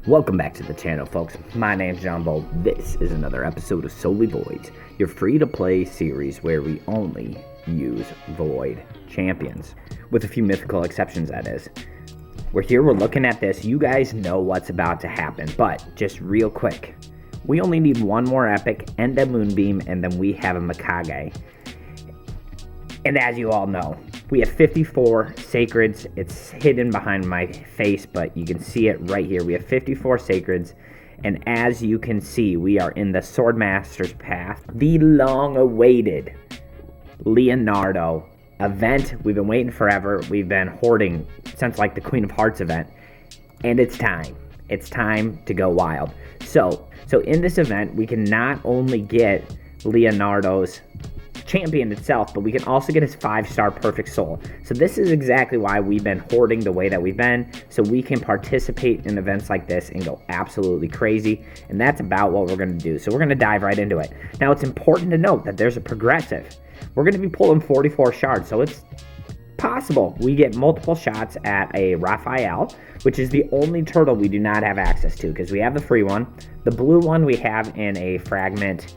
Welcome back to the channel, folks. My name's John Bolt. This is another episode of Solely Voids, your free-to-play series where we only use Void champions. With a few mythical exceptions, that is. We're looking at this. You guys know what's about to happen, but just real quick. We only need one more epic and a Moonbeam, and then we have a Mikage. And as you all know, we have 54 sacreds. It's hidden behind my face, but you can see it right here. We have 54 sacreds, and as you can see, we are in the Swordmaster's path. The long-awaited Leonardo event. We've been waiting forever. We've been hoarding since like the Queen of Hearts event, and it's time. It's time to go wild. So in this event, we can not only get Leonardo's champion itself, but we can also get his 5-star perfect soul. So this is exactly why we've been hoarding the way that we've been, so we can participate in events like this and go absolutely crazy. And that's about what we're going to do. So we're going to dive right into it. Now, it's important to note that there's a progressive. We're going to be pulling 44 shards, so it's possible we get multiple shots at a Raphael, which is the only turtle we do not have access to, because we have the free one. The blue one we have in a fragment.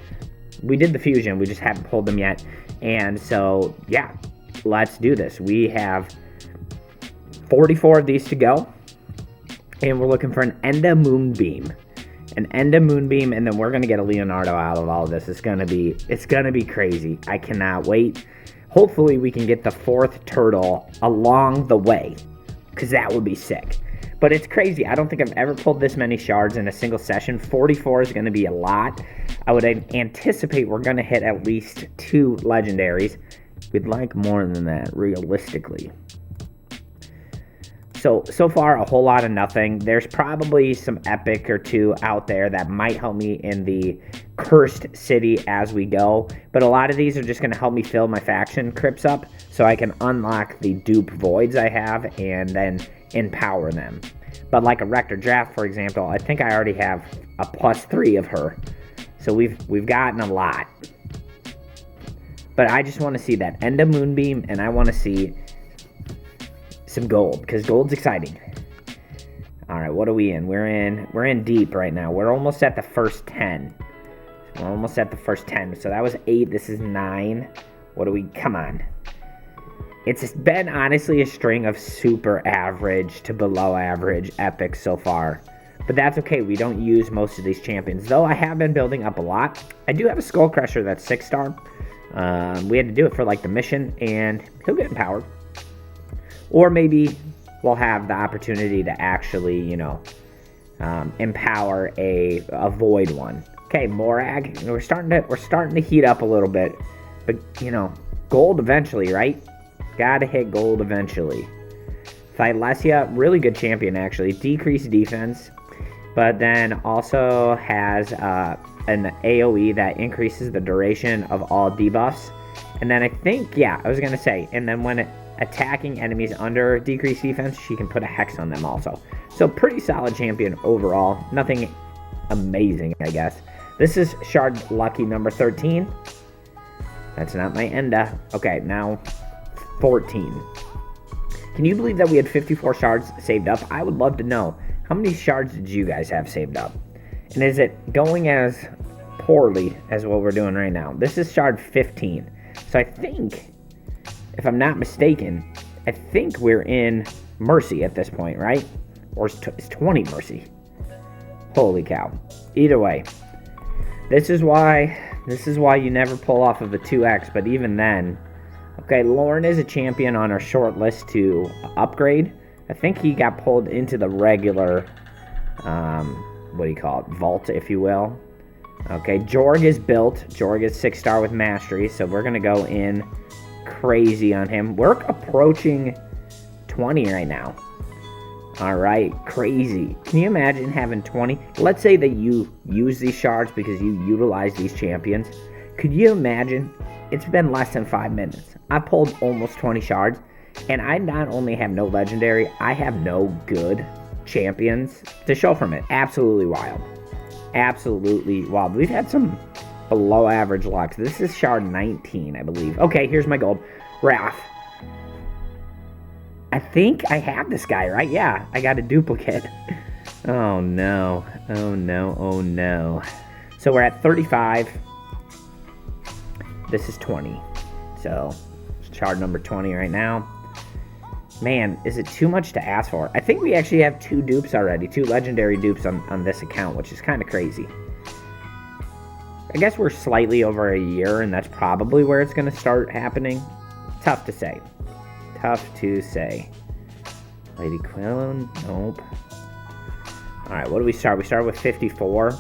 We did the fusion, we just haven't pulled them yet. And so, yeah, let's do this. We have 44 of these to go. And we're looking for an Enda Moonbeam. An Enda Moonbeam, and then we're going to get a Leonardo out of all of this. It's going to be crazy. I cannot wait. Hopefully we can get the 4th turtle along the way, because that would be sick. But it's crazy. I don't think I've ever pulled this many shards in a single session. 44 is going to be a lot. I would anticipate we're going to hit at least 2 legendaries. We'd like more than that, realistically. So far, a whole lot of nothing. There's probably some epic or 2 out there that might help me in the cursed city as we go. But a lot of these are just going to help me fill my faction crypts up so I can unlock the dupe voids I have and then empower them. But like a Rector Draft, for example, I think I already have a +3 of her. So we've gotten a lot. But I just want to see that Enda Moonbeam, and I want to see some gold, because gold's exciting. All right, what are we in? We're in deep right now. We're almost at the first 10. So that was 8. This is 9. What do we? Come on. It's been honestly a string of super average to below average epics so far. But that's okay. We don't use most of these champions, though I have been building up a lot. I do have a Skull Crusher that's 6-star. We had to do it for like the mission, and he'll get empowered. Or maybe we'll have the opportunity to actually, empower a void one. Okay, Morag. We're starting to heat up a little bit, but gold eventually, right? Gotta hit gold eventually. Thylesia, really good champion actually. Decreased defense, but then also has an AoE that increases the duration of all debuffs. And then I think, I was gonna say, and then when attacking enemies under decreased defense, she can put a hex on them also. So pretty solid champion overall. Nothing amazing, I guess. This is shard lucky number 13. That's not my Enda. Okay, now 14. Can you believe that we had 54 shards saved up? I would love to know. How many shards did you guys have saved up? And is it going as poorly as what we're doing right now? This is shard 15. So I think, if I'm not mistaken, I think we're in Mercy at this point, right? Or is 20 Mercy? Holy cow. Either way, this is why you never pull off of a 2x, but even then, okay, Lorne is a champion on our short list to upgrade. I think he got pulled into the regular, vault, if you will. Okay, Jorg is built. Jorg is 6-star with mastery, so we're going to go in crazy on him. We're approaching 20 right now. All right, crazy. Can you imagine having 20? Let's say that you use these shards because you utilize these champions. Could you imagine? It's been less than 5 minutes. I pulled almost 20 shards, and I not only have no legendary, I have no good champions to show from it. Absolutely wild. Absolutely wild. We've had some below average luck. This is shard 19, I believe. Okay, here's my gold. Raph. I think I have this guy, right? Yeah, I got a duplicate. Oh no. Oh no. Oh no. So we're at 35. This is 20. So shard number 20 right now. Man, is it too much to ask for? I think we actually have 2 dupes already. 2 legendary dupes on this account, which is kind of crazy. I guess we're slightly over a year, and that's probably where it's going to start happening. Tough to say. Tough to say. Lady Quillen, nope. Alright, what do we start? We started with 54.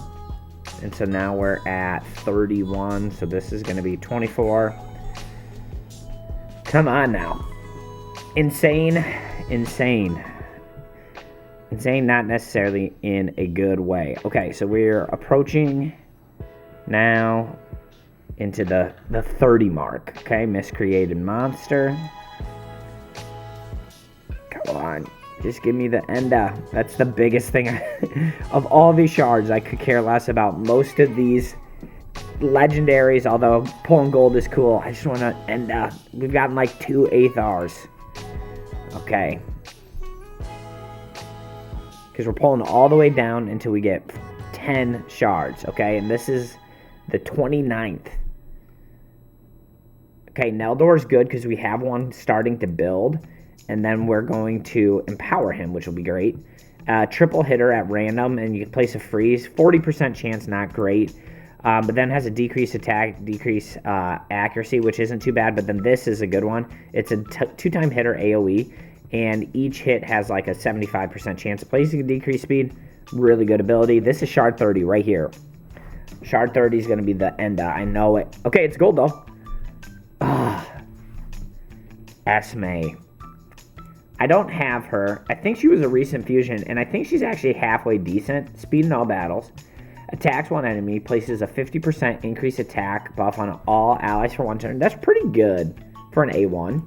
And so now we're at 31. So this is going to be 24. Come on now. Insane. Insane. Insane, not necessarily in a good way. Okay, so we're approaching now into the 30 mark. Okay, miscreated monster. Come on. Just give me the Enda. That's the biggest thing. Of all these shards, I could care less about most of these legendaries, although pulling gold is cool. I just want to Enda. We've gotten like 2 Aethars. Okay. Because we're pulling all the way down until we get 10 shards. Okay, and this is the 29th. Okay, Neldor's good because we have one starting to build. And then we're going to empower him, which will be great. Triple hitter at random, and you can place a freeze. 40% chance, not great. But then has a decreased attack, decreased accuracy, which isn't too bad. But then this is a good one. It's a 2-time hitter AoE, and each hit has like a 75% chance of placing a decreased speed. Really good ability. This is shard 30 right here. Shard 30 is going to be the Enda. I know it. Okay, it's gold though. Esme. I don't have her. I think she was a recent fusion, and I think she's actually halfway decent. Speed in all battles. Attacks one enemy, places a 50% increased attack buff on all allies for 1 turn. That's pretty good for an A1.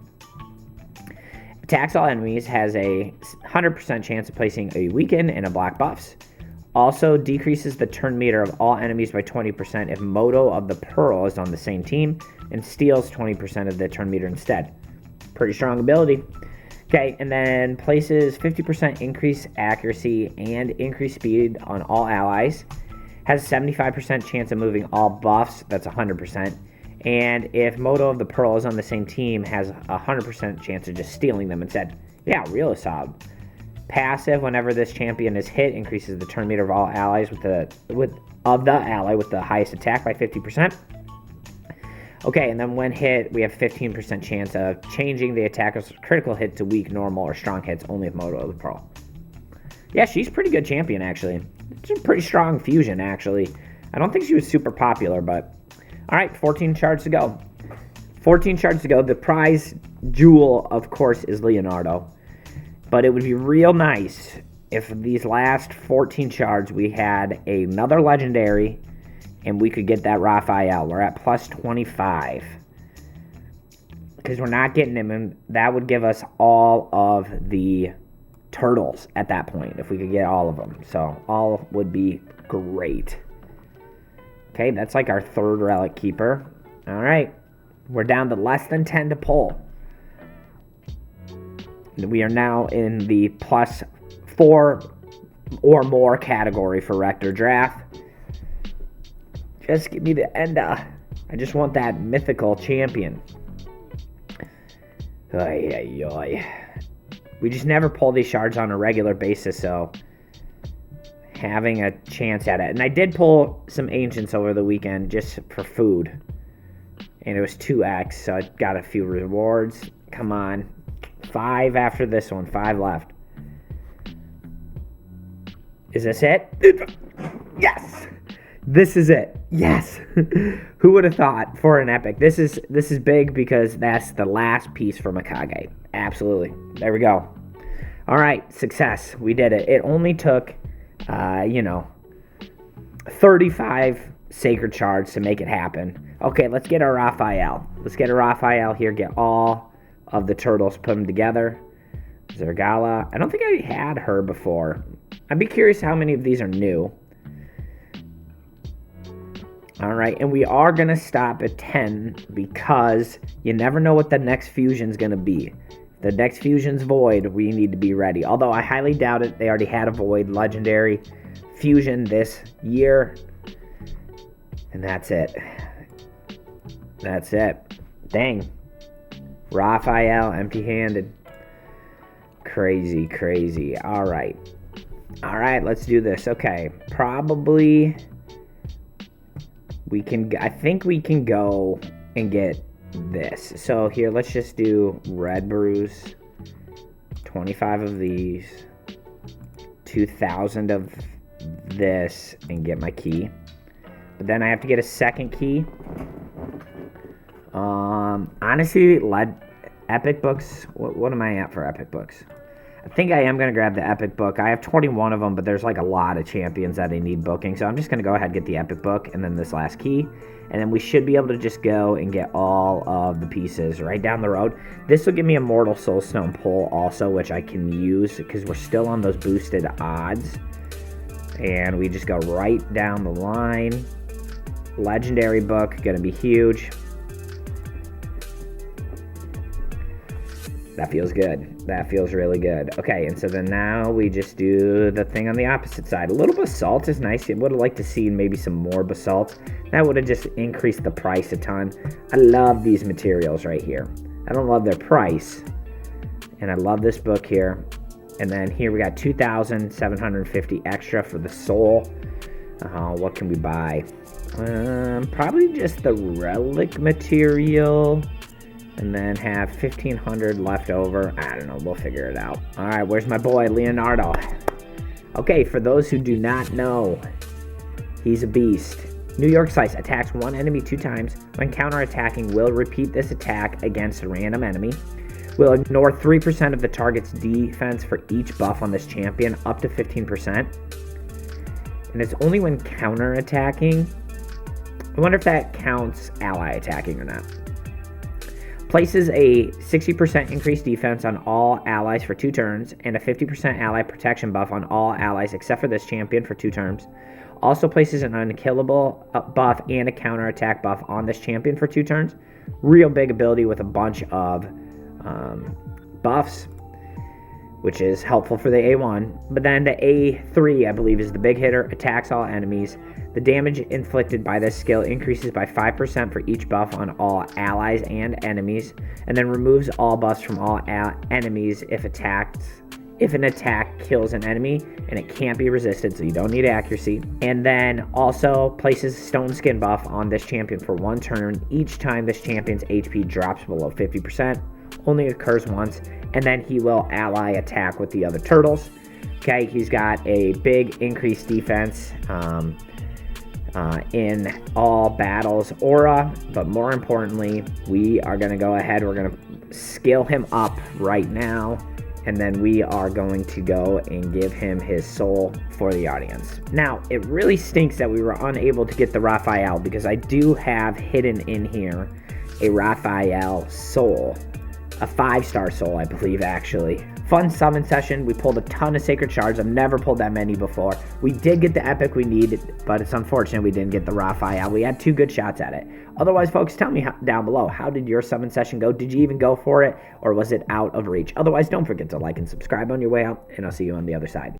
Attacks all enemies, has a 100% chance of placing a weaken and a block buffs. Also decreases the turn meter of all enemies by 20% if Moto of the Pearl is on the same team, and steals 20% of the turn meter instead. Pretty strong ability. Okay, and then places 50% increased accuracy and increased speed on all allies. Has a 75% chance of moving all buffs. That's 100%. And if Moto of the Pearl is on the same team, has a 100% chance of just stealing them instead. Yeah, real solid. Passive, whenever this champion is hit, increases the turn meter of all allies of the ally with the highest attack by 50%. Okay, and then when hit, we have 15% chance of changing the attacker's critical hit to weak, normal, or strong hits only if Moto of the Pearl. Yeah, she's a pretty good champion, actually. She's a pretty strong fusion, actually. I don't think she was super popular, but... Alright, 14 shards to go. 14 shards to go. The prize jewel, of course, is Leonardo. But it would be real nice if these last 14 shards we had another legendary... and we could get that Raphael. We're at plus 25. Because we're not getting him, and that would give us all of the turtles at that point, if we could get all of them. So, all would be great. Okay, that's like our 3rd relic keeper. Alright, we're down to less than 10 to pull. We are now in the plus 4 or more category for Rector Draft. Just give me the Enda. I just want that mythical champion. Oy, oy, oy. We just never pull these shards on a regular basis, so having a chance at it. And I did pull some ancients over the weekend just for food. And it was 2x, so I got a few rewards. Come on. 5 after this one. 5 left. Is this it? Yes! This is it. Yes. Who would have thought for an epic? This is big because that's the last piece for Mikage. Absolutely. There we go. All right. Success. We did it. It only took, 35 sacred shards to make it happen. Okay, let's get our Raphael. Let's get a Raphael here. Get all of the turtles. Put them together. Zergala. I don't think I had her before. I'd be curious how many of these are new. Alright, and we are going to stop at 10 because you never know what the next fusion's going to be. If The next fusion's Void. We need to be ready. Although I highly doubt it. They already had a Void legendary fusion this year. And that's it. That's it. Dang. Raphael, empty-handed. Crazy, crazy. All right. All right, let's do this. Okay. Probably we can... I think we can go and get this. So here, let's just do red brews. 25 of these. 2,000 of this and get my key. But then I have to get a second key. Honestly, epic books. What am I at for epic books? I think I am going to grab the epic book. I have 21 of them, but there's like a lot of champions that I need booking. So I'm just going to go ahead and get the epic book and then this last key. And then we should be able to just go and get all of the pieces right down the road. This will give me a Mortal Soulstone pull also, which I can use because we're still on those boosted odds. And we just go right down the line. Legendary book, going to be huge. That feels good. That feels really good. Okay, and so then now we just do the thing on the opposite side. A little basalt is nice. I would have liked to see maybe some more basalt. That would have just increased the price a ton. I love these materials right here. I don't love their price. And I love this book here. And then here we got 2,750 extra for the soul. What can we buy? Probably just the relic material. And then have 1,500 left over. I don't know. We'll figure it out. All right. Where's my boy, Leonardo? Okay. For those who do not know, he's a beast. New York Slice attacks one enemy 2 times. When counterattacking, will repeat this attack against a random enemy. Will ignore 3% of the target's defense for each buff on this champion, up to 15%. And it's only when counterattacking. I wonder if that counts ally attacking or not. Places a 60% increased defense on all allies for 2 turns, and a 50% ally protection buff on all allies except for this champion for 2 turns. Also places an unkillable buff and a counterattack buff on this champion for 2 turns. Real big ability with a bunch of buffs, which is helpful for the A1. But then the A3, I believe, is the big hitter, attacks all enemies. The damage inflicted by this skill increases by 5% for each buff on all allies and enemies, and then removes all buffs from all enemies if an attack kills an enemy, and it can't be resisted, so you don't need accuracy. And then also places stone skin buff on this champion for 1 turn each time this champion's HP drops below 50%. Only occurs once, and then he will ally attack with the other turtles. Okay, he's got a big increased defense in all battles aura, but more importantly, we are going to go ahead, we're going to scale him up right now, and then we are going to go and give him his soul for the audience. Now, it really stinks that we were unable to get the Raphael, because I do have hidden in here a Raphael soul, a 5-star soul, I believe, actually. Fun summon session. We pulled a ton of sacred shards. I've never pulled that many before. We did get the epic we needed, but it's unfortunate we didn't get the Raphael. We had 2 good shots at it. Otherwise, folks, tell me down below, how did your summon session go? Did you even go for it, or was it out of reach? Otherwise, don't forget to like and subscribe on your way out, and I'll see you on the other side.